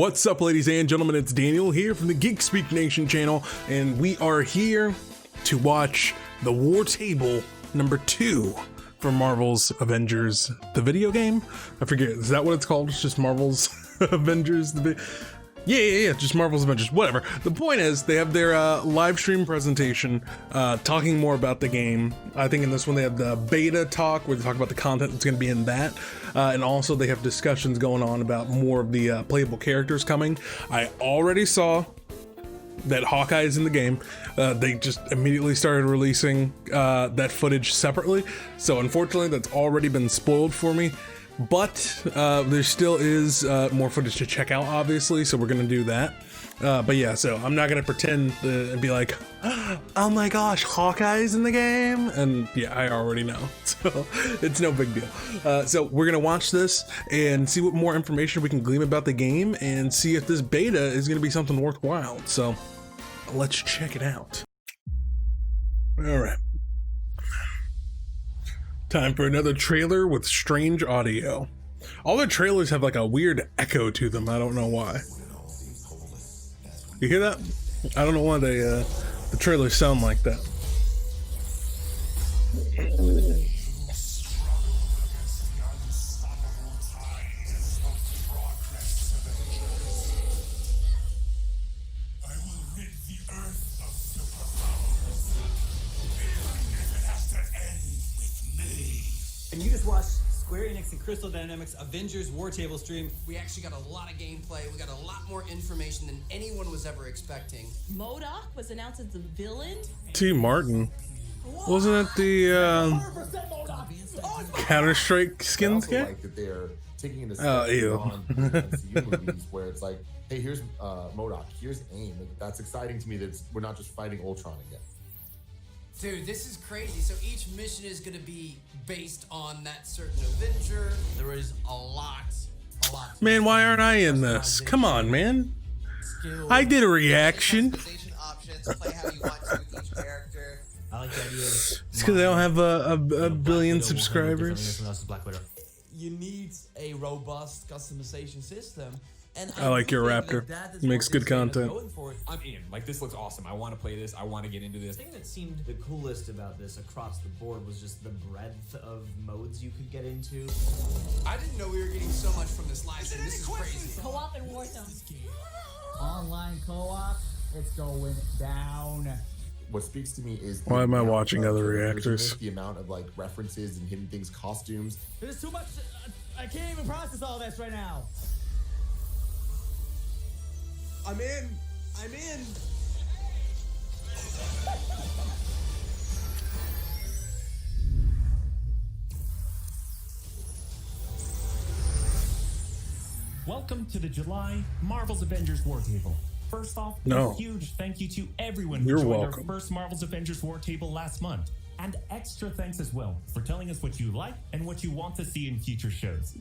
What's up, ladies and gentlemen? It's Daniel here from the GeekSpeakNation channel, and we are here to watch the War Table number 2 for Marvel's Avengers, the video game. I forget, is that what it's called? It's just Marvel's Avengers, yeah, just Marvel's Avengers, whatever. The point is, they have their live stream presentation talking more about the game. I think in this one they have the beta talk where they talk about the content that's going to be in that. And also they have discussions going on about more of the playable characters coming. I already saw that Hawkeye is in the game. They just immediately started releasing that footage separately. So unfortunately that's already been spoiled for me. But there still is more footage to check out, obviously, so we're gonna do that. But yeah, so I'm not gonna pretend and be like, oh my gosh, Hawkeye's in the game, and yeah, I already know, so it's no big deal. So we're gonna watch this and see what more information we can glean about the game and see if this beta is gonna be something worthwhile. So let's check it out. All right. Time for another trailer with strange audio. All the trailers have like a weird echo to them. I don't know why. You hear that? I don't know why the trailers sound like that. And you just watched Square Enix and Crystal Dynamics Avengers War Table stream. We actually got a lot of gameplay. We got a lot more information than anyone was ever expecting. MODOK was announced as the villain. T. Martin. Wasn't it the Counter-Strike skins game? Like that they're taking it a Oh, step ew. beyond the MCU movies where it's like, hey, here's MODOK, here's AIM. Like, that's exciting to me that we're not just fighting Ultron again. Dude, this is crazy. So each mission is going to be based on that certain Avenger. There is a lot. Man, why aren't I in this? Come on, man. I did a reaction. Options, play how you want to with each character. I like the idea of It's because I don't have a billion subscribers. You need a robust customization system. And I like your think Raptor. that is Makes what good this game is content. going for. I'm in. Like, this looks awesome. I want to play this. I want to get into this. The thing that seemed the coolest about this across the board was just the breadth of modes you could get into. I didn't know we were getting so much from this live stream. This is crazy. Co-op and Warzone. Online co-op, it's going down. What speaks to me is Why am I amount watching of other originalness, reactors? The amount of like references and hidden things, costumes. There's too much. I can't even process all this right now. I'm in. I'm in. Welcome to the July Marvel's Avengers War Table. First off, No. a huge thank you to everyone who You're joined welcome. our first Marvel's Avengers War Table last month. And extra thanks as well for telling us what you like and what you want to see in future shows.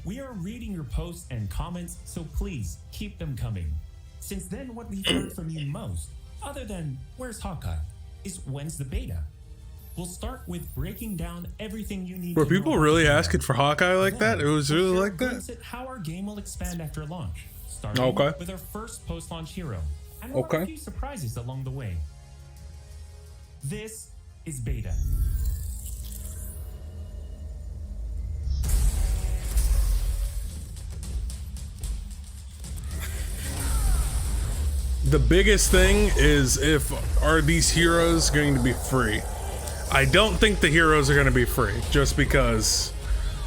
We are reading your posts and comments, so please keep them coming. Since then, what we've heard from you most, other than where's Hawkeye, is when's the beta? We'll start with breaking down everything you need Were to people know really about asking for Hawkeye like that? It was really like that? glimpse at how our game will expand after launch, starting Okay. with our first post-launch hero, and we'll have Okay. a few surprises along the way. This is beta. The biggest thing is are these heroes going to be free? I don't think the heroes are going to be free just because,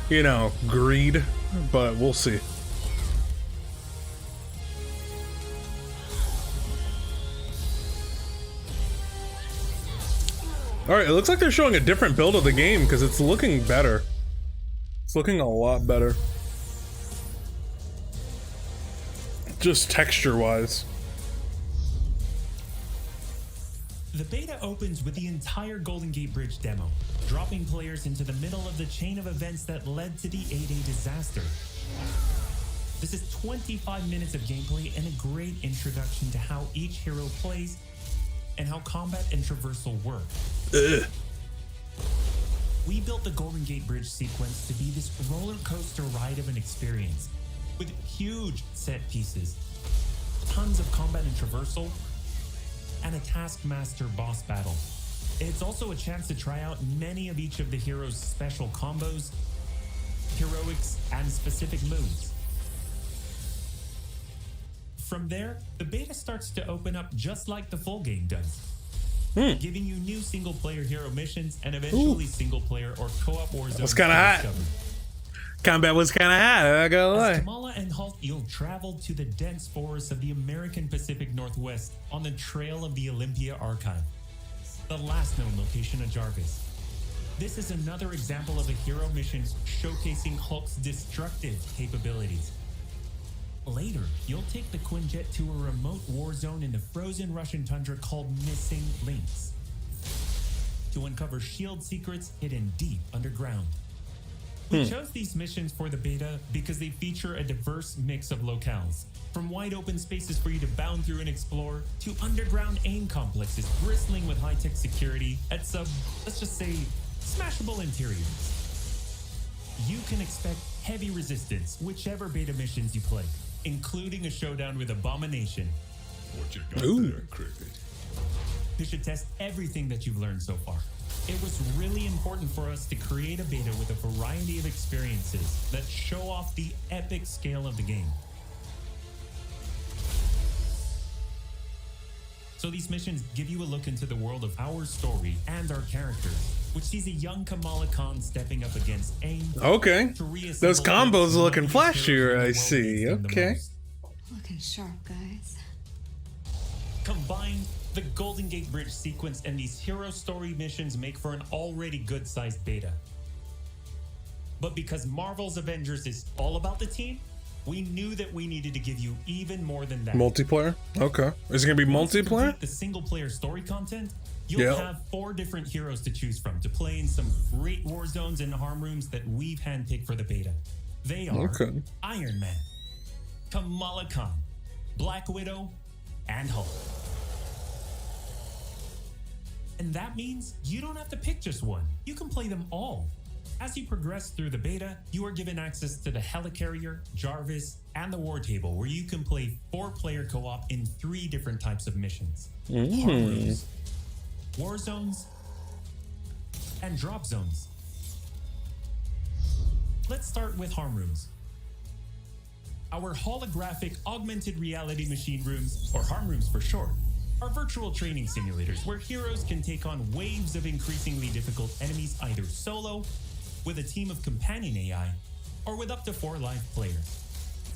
you know, greed, but we'll see. All right, it looks like they're showing a different build of the game because it's looking better. It's looking a lot better. Just texture-wise. The beta opens with the entire Golden Gate Bridge demo, dropping players into the middle of the chain of events that led to the 8-day disaster. This is 25 minutes of gameplay and a great introduction to how each hero plays and how combat and traversal work. Ugh. We built the Golden Gate Bridge sequence to be this roller coaster ride of an experience. with huge set pieces, tons of combat and traversal, and a Taskmaster boss battle. It's also a chance to try out many of each of the heroes' special combos, heroics, and specific moves. From there, the beta starts to open up just like the full game does, giving you new single-player hero missions and eventually single-player or co-op war zones. That's kind of hot. Combat was kind of hot, I gotta lie. As Kamala and Hulk, you'll travel to the dense forests of the American Pacific Northwest on the trail of the Olympia Archive, the last known location of Jarvis. This is another example of a hero mission showcasing Hulk's destructive capabilities. Later, you'll take the Quinjet to a remote war zone in the frozen Russian tundra called Missing Links to uncover SHIELD secrets hidden deep underground. We chose these missions for the beta because they feature a diverse mix of locales, from wide open spaces for you to bound through and explore, to underground AIM complexes bristling with high-tech security at some, let's just say, smashable interiors. You can expect heavy resistance whichever beta missions you play, including a showdown with Abomination. What you got there, Cricket? You should test everything that you've learned so far. It was really important for us to create a beta with a variety of experiences that show off the epic scale of the game. So these missions give you a look into the world of our story and our characters, which sees a young Kamala Khan stepping up against AIM. Okay. To reassemble Those combos the looking mightiest heroes flashier, the I world see. needs them the Okay. most. Looking sharp, guys. Combined, the Golden Gate Bridge sequence and these hero story missions make for an already good-sized beta. But because Marvel's Avengers is all about the team, we knew that we needed to give you even more than that. Multiplayer? Okay. Is it gonna be Once you multiplayer? complete the single-player story content, you'll Yeah. have 4 different heroes to choose from to play in some great war zones and harm rooms that we've handpicked for the beta. They are Okay. Iron Man, Kamala Khan, Black Widow, and Hulk. And that means you don't have to pick just one. You can play them all. As you progress through the beta, you are given access to the Helicarrier, Jarvis, and the War Table, where you can play 4-player co-op in 3 different types of missions. Harm rooms, war zones, and drop zones. Let's start with harm rooms. Our holographic augmented reality machine rooms, or harm rooms for short, are virtual training simulators where heroes can take on waves of increasingly difficult enemies either solo, with a team of companion AI, or with up to 4 live players.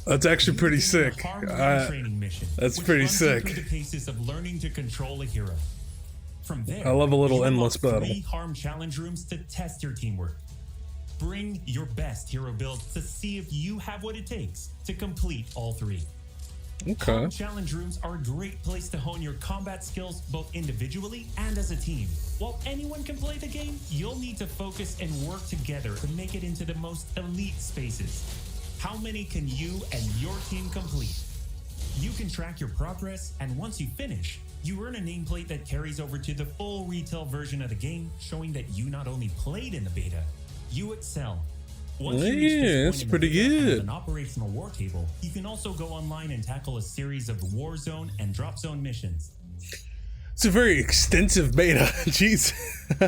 That's actually pretty sick. Training mission, That's which pretty runs you sick. through the paces of learning to control a hero. From there, I love a little you endless unlock battle. 3 harm challenge rooms to test your teamwork. Bring your best hero build to see if you have what it takes to complete all 3. Okay. Harm challenge rooms are a great place to hone your combat skills both individually and as a team. While anyone can play the game, you'll need to focus and work together to make it into the most elite spaces. How many can you and your team complete? You can track your progress, and once you finish, you earn a nameplate that carries over to the full retail version of the game, showing that you not only played in the beta, you excel. Once you reach this Yeah, point that's in the pretty beta and have good. an operational war table, you can also go online and tackle a series of war zone and drop zone missions. It's a very extensive beta. Jeez.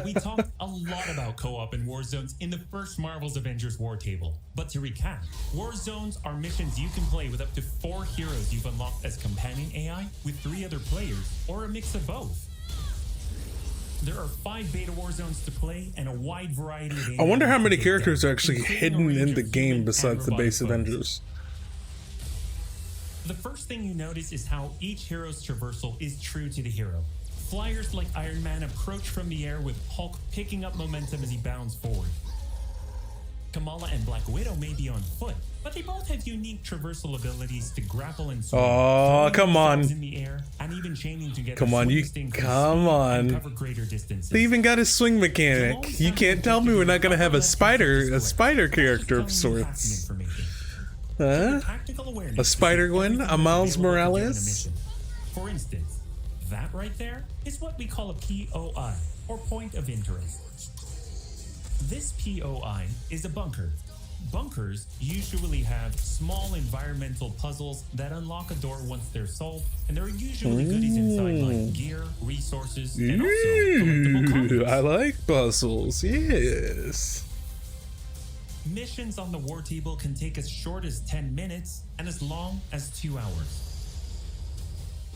We talked a lot about co-op and war zones in the first Marvel's Avengers war table. But to recap, war zones are missions you can play with up to 4 heroes you've unlocked as companion AI with 3 other players, or a mix of both. There are 5 beta war zones to play and a wide variety of I wonder how many AI characters are depth, actually including a hidden range in of the game human besides and the base robotic foes. Avengers. The first thing you notice is how each hero's traversal is true to the hero. Flyers like Iron Man approach from the air with Hulk picking up momentum as he bounds forward. Kamala and Black Widow may be on foot, but they both have unique traversal abilities to grapple and swim. Oh, throwing come themselves on. In the air and even chaining together. Come on, you. swing stings for Come speed and on. cover greater distances. They even got a swing mechanic. You can't tell me we're not gonna have a spider character of sorts. Huh? A Spider-Gwen? A Miles Morales? For instance, that right there is what we call a POI, or point of interest. This POI is a bunker. Bunkers usually have small environmental puzzles that unlock a door once they're solved, and there are usually goodies inside like gear, resources, and also collectible coins. I like puzzles, yes. Missions on the war table can take as short as 10 minutes and as long as 2 hours.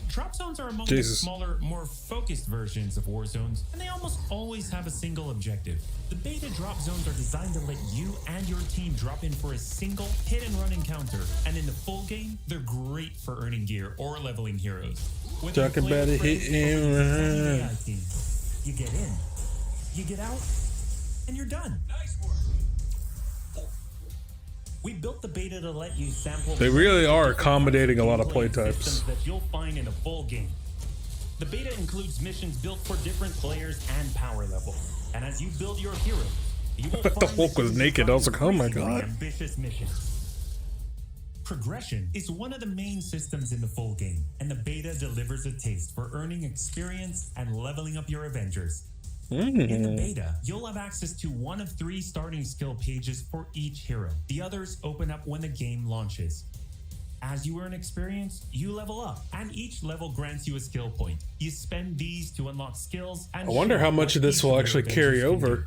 Drop zones are among the smaller, more focused versions of war zones, and they almost always have a single objective. The beta drop zones are designed to let you and your team drop in for a single hit-and-run encounter, and in the full game, they're great for earning gear or leveling heroes. Talk about a hit-and-run. You get in, you get out, and you're done. Nice work. We built the beta to let you sample. They really are accommodating a lot of play types that you'll find in a full game. The beta includes missions built for different players and power levels. And as you build your heroes, you will the Hulk was naked. I was like, oh my god. Ambitious missions. Progression is one of the main systems in the full game, and the beta delivers a taste for earning experience and leveling up your Avengers. In the beta, you'll have access to one of 3 starting skill pages for each hero. The others open up when the game launches. As you earn experience, you level up, and each level grants you a skill point. You spend these to unlock skills. And I wonder how much of this will actually carry over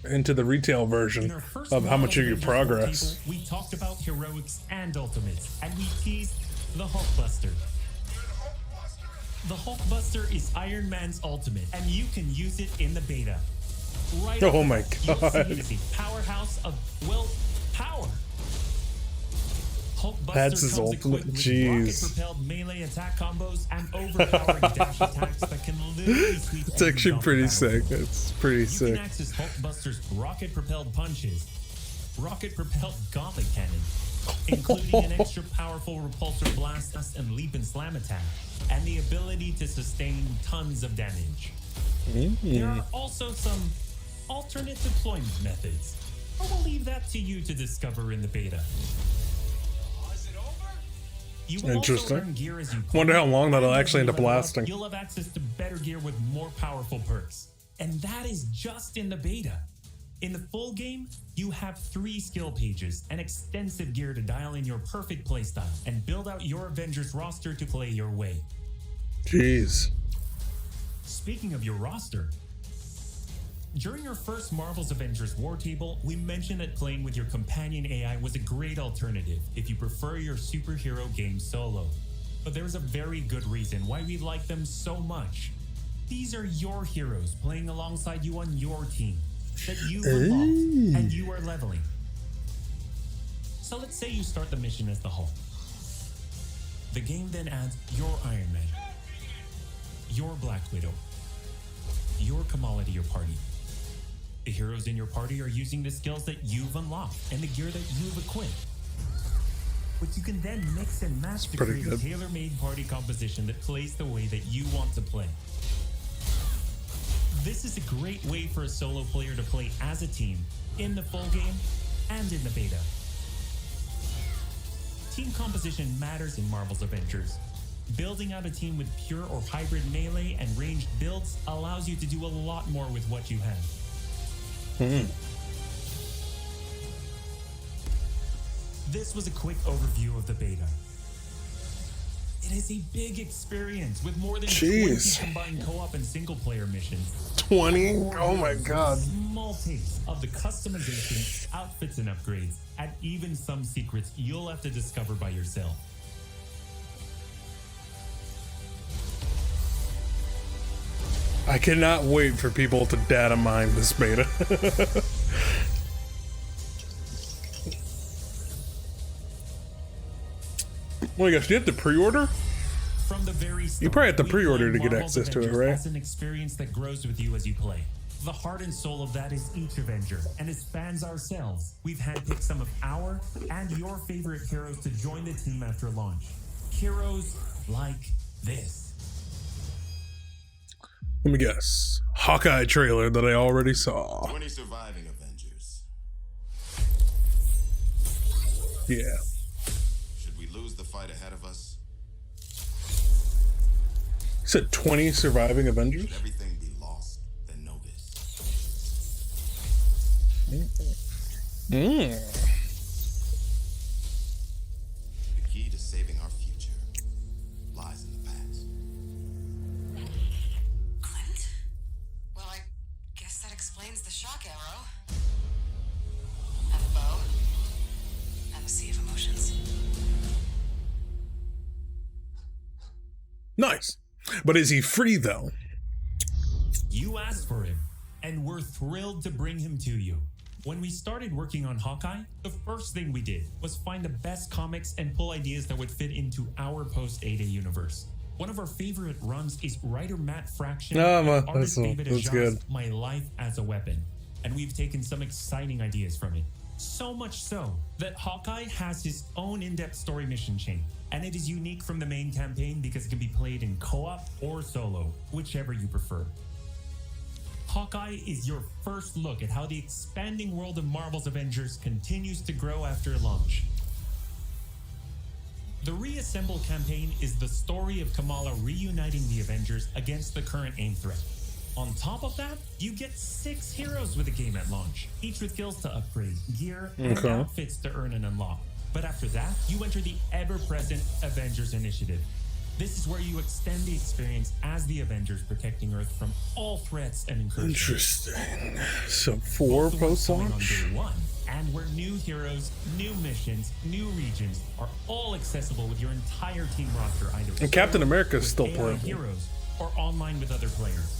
into the retail version of how much of your progress. We talked about heroics and ultimates, and we teased the Hulkbuster. The Hulkbuster is Iron Man's ultimate, and you can use it in the beta. Right oh my god. It is a powerhouse of, well, power. Hulkbuster That's his ultimate. Jeez. Rocket-propelled melee attack combos and overpowering dash attacks that can literally sweep. It's actually pretty sick. It's pretty sick. You can access Hulkbuster's rocket-propelled punches, rocket-propelled gauntlet cannon, including an extra powerful repulsor blast and leap and slam attack, and the ability to sustain tons of damage. There are also some alternate deployment methods. I will leave that to you to discover in the beta. You will also earn gear as you wonder how long that'll actually end up lasting. You'll have access to better gear with more powerful perks. And that is just in the beta. In the full game, you have 3 skill pages and extensive gear to dial in your perfect playstyle and build out your Avengers roster to play your way. Jeez. Speaking of your roster, during our first Marvel's Avengers War Table, we mentioned that playing with your companion AI was a great alternative if you prefer your superhero game solo. But there's a very good reason why we like them so much. These are your heroes playing alongside you on your team that you unlocked and you are leveling. So let's say you start the mission as the Hulk. The game then adds your Iron Man, your Black Widow, your Kamala to your party. The heroes in your party are using the skills that you've unlocked and the gear that you've equipped. But you can then mix and match to create a tailor-made party composition that plays the way that you want to play. This is a great way for a solo player to play as a team in the full game and in the beta. Team composition matters in Marvel's Avengers. Building out a team with pure or hybrid melee and ranged builds allows you to do a lot more with what you have. This was a quick overview of the beta. It is a big experience with more than 20 combined co-op and single-player missions. 20? Oh my god. Small taste of the customization, outfits and upgrades, and even some secrets you'll have to discover by yourself. I cannot wait for people to data mine this beta. Oh my gosh, do you have to pre-order? From the very start, you probably have to pre-order to get access to it, right? It's an experience that grows with you as you play. The heart and soul of that is each Avenger, and as fans ourselves, we've handpicked some of our and your favorite heroes to join the team after launch. Heroes like this. Let me guess. Hawkeye trailer that I already saw. 20 surviving Avengers. Yeah. Should we lose the fight ahead of us? You said 20 surviving Avengers? Should everything be lost, then know this. explains the shock arrow. And a bow. And a sea of emotions. Nice. But is he free though? You asked for him, and we're thrilled to bring him to you. When we started working on Hawkeye, the first thing we did was find the best comics and pull ideas that would fit into our post-Ada universe. One of our favorite runs is writer Matt Fraction and artist David Aja's good. My Life as a Weapon, and we've taken some exciting ideas from it. So much so that Hawkeye has his own in-depth story mission chain, and it is unique from the main campaign because it can be played in co-op or solo, whichever you prefer. Hawkeye is your first look at how the expanding world of Marvel's Avengers continues to grow after launch. The Reassemble campaign is the story of Kamala reuniting the Avengers against the current AIM threat. On top of that, you get 6 heroes with the game at launch, each with skills to upgrade, gear, and outfits to earn and unlock. But after that, you enter the ever-present Avengers Initiative. This is where you extend the experience as the Avengers, protecting Earth from all threats and incursions. Interesting. So 4 post-launch? On day 1, and where new heroes, new missions, new regions are all accessible with your entire team roster, either And Captain America is with still AI playable. heroes or online with other players.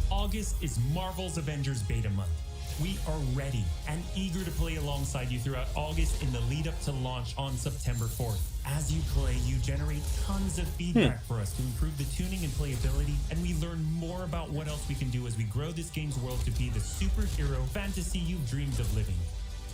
August is Marvel's Avengers Beta Month. We are ready and eager to play alongside you throughout August in the lead up to launch on September 4th. As you play, you generate tons of feedback for us to improve the tuning and playability, and we learn more about what else we can do as we grow this game's world to be the superhero fantasy you've dreamed of living.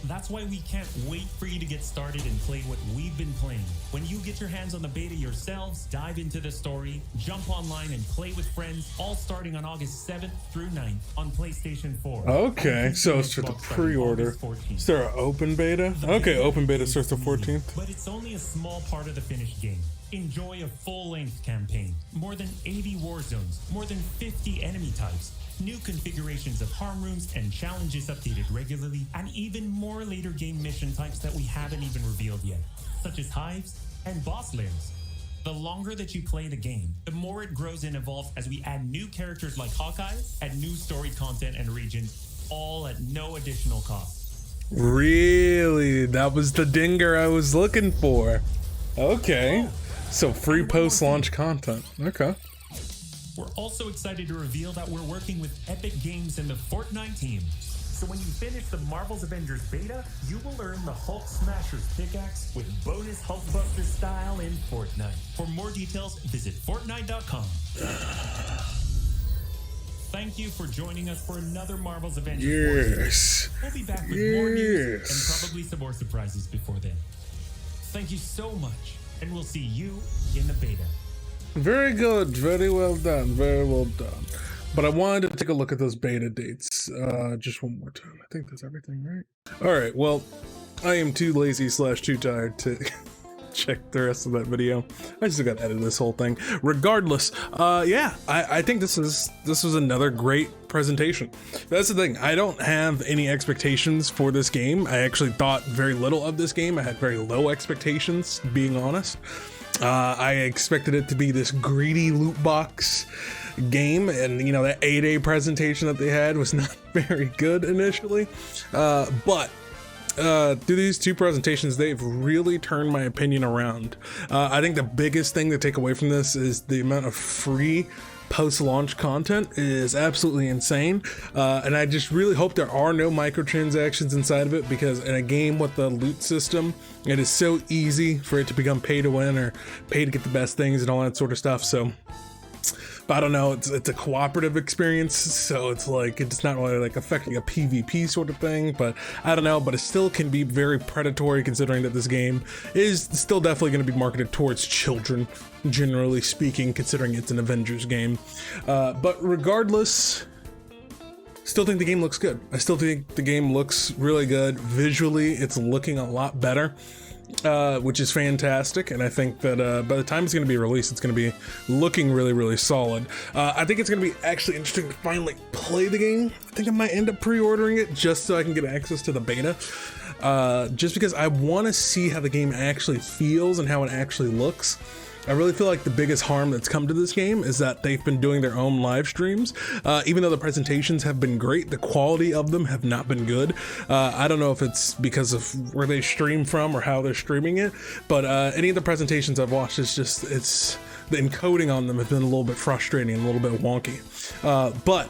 That's why we can't wait for you to get started and play what we've been playing. When you get your hands on the beta yourselves, dive into the story, jump online and play with friends, all starting on August 7th through 9th on PlayStation 4. Okay, so it's for the pre-order. Is there an open beta? Okay, open beta starts the 14th. But it's only a small part of the finished game. Enjoy a full-length campaign, more than 80 war zones, more than 50 enemy types, new configurations of harm rooms and challenges updated regularly, and even more later game mission types that we haven't even revealed yet, such as hives and boss lairs. The longer that you play the game, the more it grows and evolves as we add new characters like Hawkeye, add new story content and regions, all at no additional cost. Really? That was the dinger I was looking for. Okay. So free post-launch content. Okay. We're also excited to reveal that we're working with Epic Games and the Fortnite team. So when you finish the Marvel's Avengers beta, you will earn the Hulk Smasher's pickaxe with bonus Hulkbuster style in Fortnite. For more details, visit Fortnite.com. Thank you for joining us for another Marvel's Avengers. Yes. We'll be back with more news and probably some more surprises before then. Thank you so much, and we'll see you in the beta. Very good. Very well done. Very well done. But I wanted to take a look at those beta dates just one more time. I think that's everything, right? All right. Well, I am too lazy / too tired to check the rest of that video. I just got to edit this whole thing. Regardless, yeah, I think this was another great presentation. That's the thing. I don't have any expectations for this game. I actually thought very little of this game. I had very low expectations, being honest. I expected it to be this greedy loot box game, and you know, that 8A presentation that they had was not very good initially, but through these 2 presentations, they've really turned my opinion around. I think the biggest thing to take away from this is the amount of free post-launch content is absolutely insane, and I just really hope there are no microtransactions inside of it, because in a game with the loot system, it is so easy for it to become pay to win or pay to get the best things and all that sort of stuff. So but I don't know, it's a cooperative experience, so it's like it's not really like affecting a PvP sort of thing, but I don't know, but it still can be very predatory, considering that this game is still definitely going to be marketed towards children, generally speaking, considering it's an Avengers game. But regardless, still think the game looks good. I still think the game looks really good. Visually, it's looking a lot better, which is fantastic, and I think that by the time it's going to be released, it's going to be looking really, really solid. I think it's going to be actually interesting to finally play the game. I think I might end up pre-ordering it just so I can get access to the beta, just because I want to see how the game actually feels and how it actually looks. I really feel like the biggest harm that's come to this game is that they've been doing their own live streams. Even though the presentations have been great, the quality of them have not been good. I don't know if it's because of where they stream from or how they're streaming it, but any of the presentations I've watched, it's the encoding on them have been a little bit frustrating and a little bit wonky. But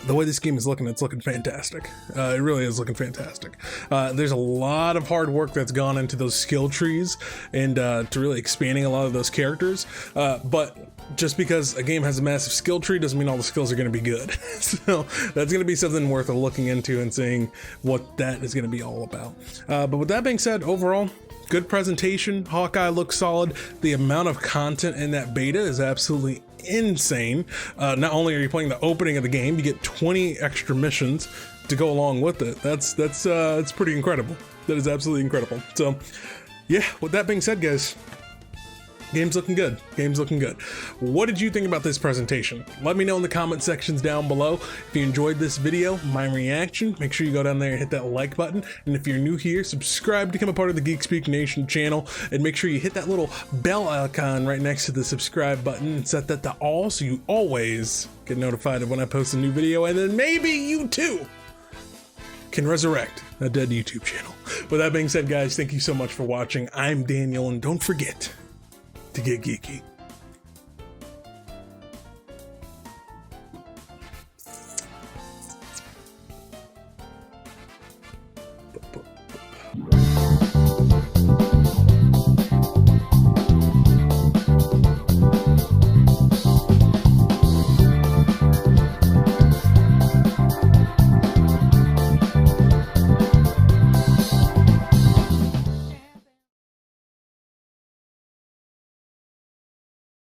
the way this game is looking, it's looking fantastic. It really is looking fantastic. There's a lot of hard work that's gone into those skill trees and to really expanding a lot of those characters. But just because a game has a massive skill tree doesn't mean all the skills are going to be good. So that's going to be something worth looking into and seeing what that is going to be all about. But with that being said, overall, good presentation. Hawkeye looks solid. The amount of content in that beta is absolutely insane. Not only are you playing the opening of the game, you get 20 extra missions to go along with it. That's pretty incredible. That is absolutely incredible. So yeah, with that being said, guys, game's looking good. Game's looking good. What did you think about this presentation? Let me know in the comment sections down below. If you enjoyed this video, my reaction, make sure you go down there and hit that like button. And if you're new here, subscribe to become a part of the GeekSpeakNation channel, and make sure you hit that little bell icon right next to the subscribe button and set that to all so you always get notified of when I post a new video, and then maybe you too can resurrect a dead YouTube channel. With that being said, guys, thank you so much for watching. I'm Daniel, and don't forget to get geeky.